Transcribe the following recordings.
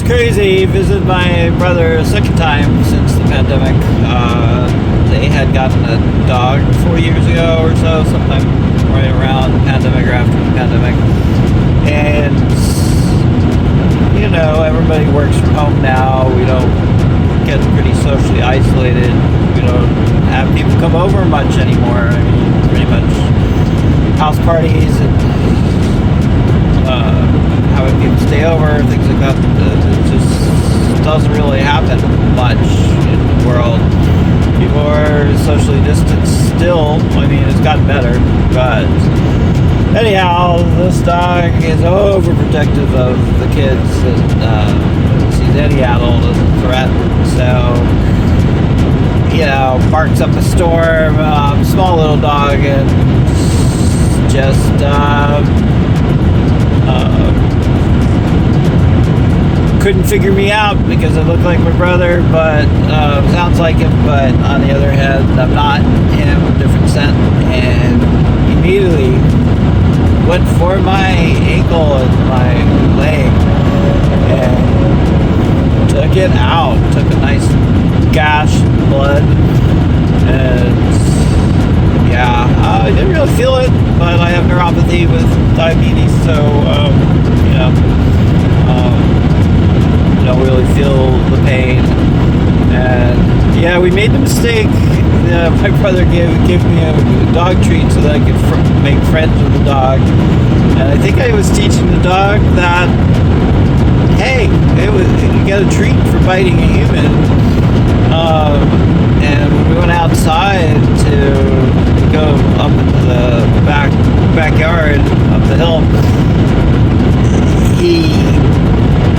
crazy. Visited my brother a second time since the pandemic. They had gotten a dog 4 years ago or so, sometime right around the pandemic or after the pandemic. And, you know, everybody works from home now. We don't get pretty socially isolated. We don't have people come over much anymore. I mean, pretty much house parties and having people stay over, things like that. It just doesn't really happen much in the world. People are socially distanced still. I mean, it's gotten better, but anyhow, this dog is overprotective of the kids and sees any adult as a threat. So, you know, barks up a storm. Small little dog, and just couldn't figure me out because I look like my brother, but sounds like him. But on the other hand, I'm not him. Different scent, and immediately went for my ankle and my leg and took it out. Took a nice gash, blood, and yeah, I didn't really feel it, but I have neuropathy with diabetes, so you know. Don't really feel the pain. And yeah, we made the mistake. My brother gave me a dog treat so that I could make friends with the dog. And I think I was teaching the dog that, hey, you get a treat for biting a human. And when we went outside to go up into the backyard, up the hill,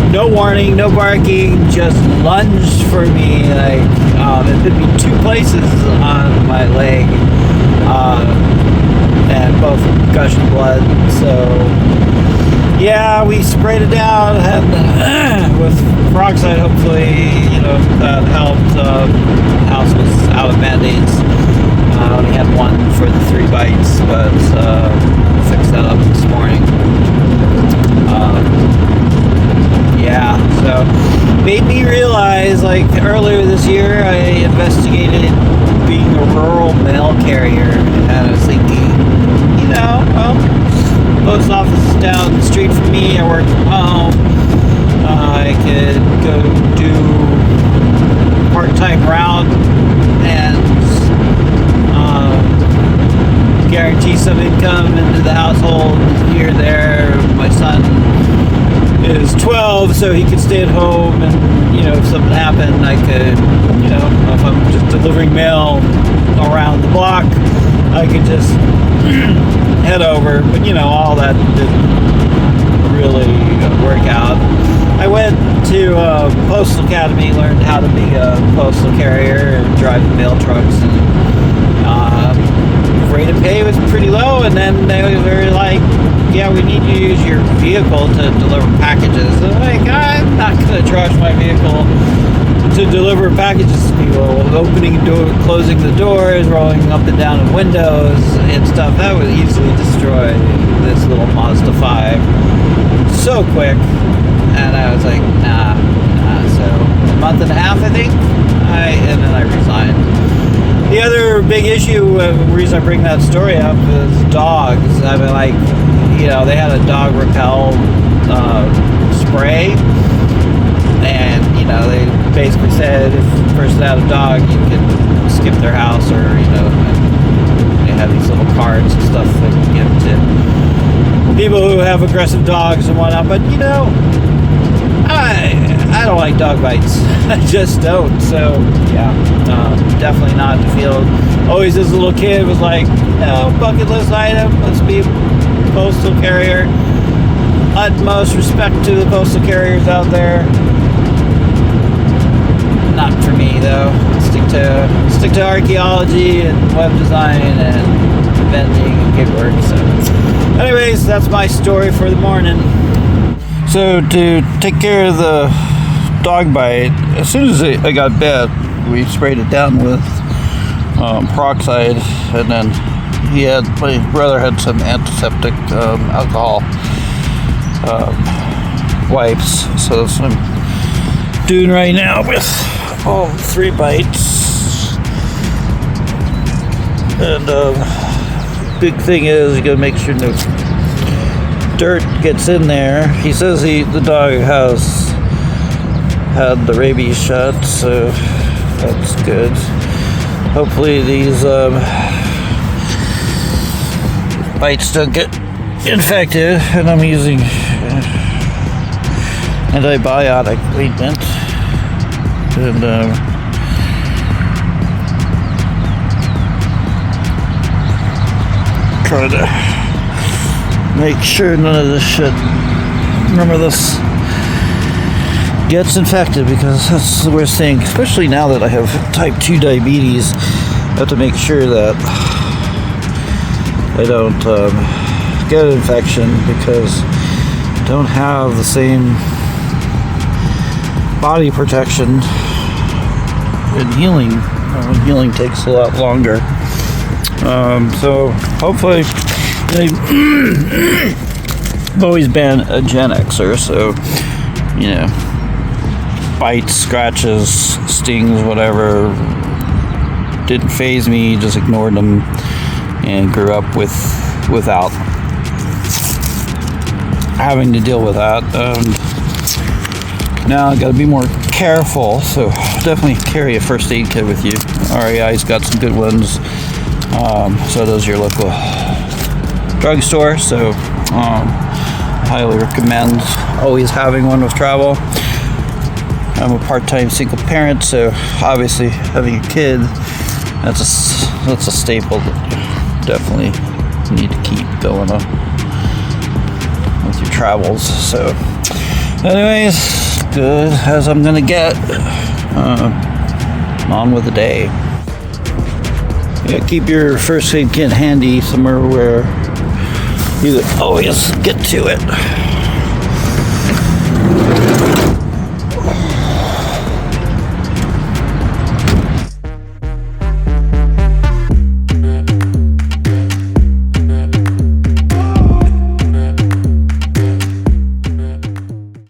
no warning, no barking, just lunged for me. Like, it bit me 2 places on my leg, and both gushing blood. So, yeah, we sprayed it down, and with peroxide, hopefully, you know, that helped. The house was out of Band-Aids. I only had one for the 3 bites, but fixed that up this morning. Yeah, so made me realize, like, earlier this year I investigated being a rural mail carrier, and I was thinking, you know, well, post office is down the street from me, I work from home, I could go do part-time route and guarantee some income into the household here or there. My son is 12, so he could stay at home, and, you know, if something happened, I could, you know, if I'm just delivering mail around the block, I could just head over. But, you know, all that didn't really work out. I went to Postal Academy, learned how to be a postal carrier and drive the mail trucks, and rate of pay was pretty low, and then they were like, yeah, we need you to use your vehicle to deliver packages. So like, I'm not going to trust my vehicle to deliver packages to people. Opening door, closing the doors, rolling up and down the windows and stuff, that would easily destroy this little Mazda 5 so quick. And I was like, nah. So a month and a half, I think, and then I resigned. The other big issue, the reason I bring that story up, is dogs. I mean, like, you know, they had a dog repel spray, and, you know, they basically said if the person had a dog, you could skip their house, or, you know, they have these little cards and stuff that you give to people who have aggressive dogs and whatnot. But, you know, I don't like dog bites. I just don't. So, yeah, definitely not the field. Always as a little kid was like, you know, bucket list item, let's be a postal carrier. Utmost respect to the postal carriers out there. Not for me, though. Stick to archaeology and web design and vending and gig work. So, anyways, that's my story for the morning. So to take care of the dog bite, as soon as I got bit, we sprayed it down with peroxide, and then my brother had some antiseptic alcohol wipes, so some doing right now with all 3 bites. And big thing is you gotta make sure no dirt gets in there. He says the dog has had the rabies shot, so that's good. Hopefully these bites don't get infected, and I'm using antibiotic treatment, and try to make sure none of this gets infected, because that's the worst thing, especially now that I have type 2 diabetes. I have to make sure that I don't get an infection, because I don't have the same body protection in healing. Healing takes a lot longer. So hopefully, I've always been a Gen Xer, so bites, scratches, stings, whatever, didn't faze me. Just ignored them and grew up without having to deal with that. Now I got to be more careful, so definitely carry a first aid kit with you. REI's got some good ones. So does your local drugstore. So highly recommend always having one with travel. I'm a part-time single parent, so obviously having a kid, that's a staple that you definitely need to keep going on with your travels. So anyways, good as I'm gonna get. On with the day. Yeah, keep your first aid kit handy somewhere where you always get to it.